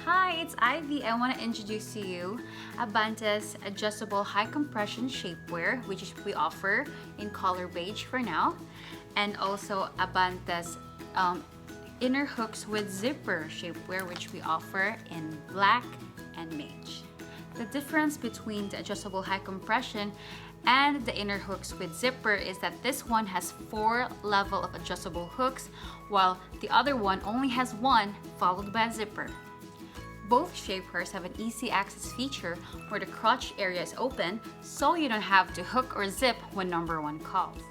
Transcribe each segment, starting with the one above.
Hi, it's Ivy. I want to introduce to you Abante's adjustable high compression shapewear, which we offer in color beige for now, and also Abante's inner hooks with zipper shapewear, which we offer in black and beige. The difference between the adjustable high compression and the inner hooks with zipper is that this one has 4 levels of adjustable hooks, while the other one only has 1 followed by a zipper. Both shapewears have an easy access feature where the crotch area is open, so you don't have to hook or zip when number 1 calls.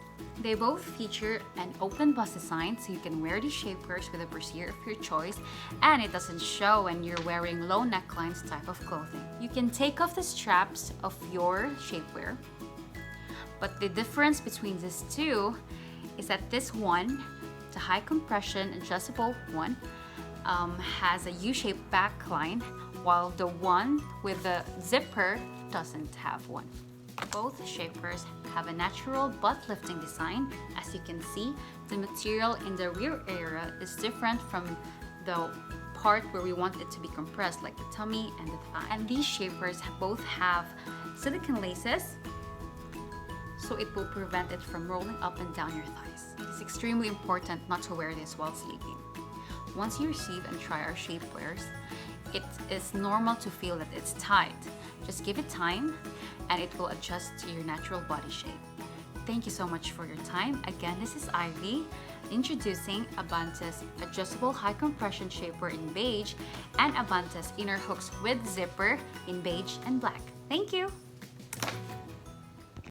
They both feature an open bust design, so you can wear these shapewears with a brassiere of your choice, and it doesn't show when you're wearing low necklines type of clothing. You can take off the straps of your shapewear, but the difference between these two is that this one, the high compression adjustable one, has a U-shaped back line, while the one with the zipper doesn't have one. Both shapewears have a natural butt lifting design. As you can see, the material in the rear area is different from the part where we want it to be compressed, like the tummy and the thigh. And these shapewears both have silicone laces, so it will prevent it from rolling up and down your thighs. It's extremely important not to wear this while sleeping. Once you receive and try our shapewears, it is normal to feel that it's tight. Just give it time and it will adjust to your natural body shape. Thank you so much for your time. Again, this is Ivy introducing Abante's adjustable high compression shapewear in beige and Abante's inner hooks with zipper in beige and black. Thank you!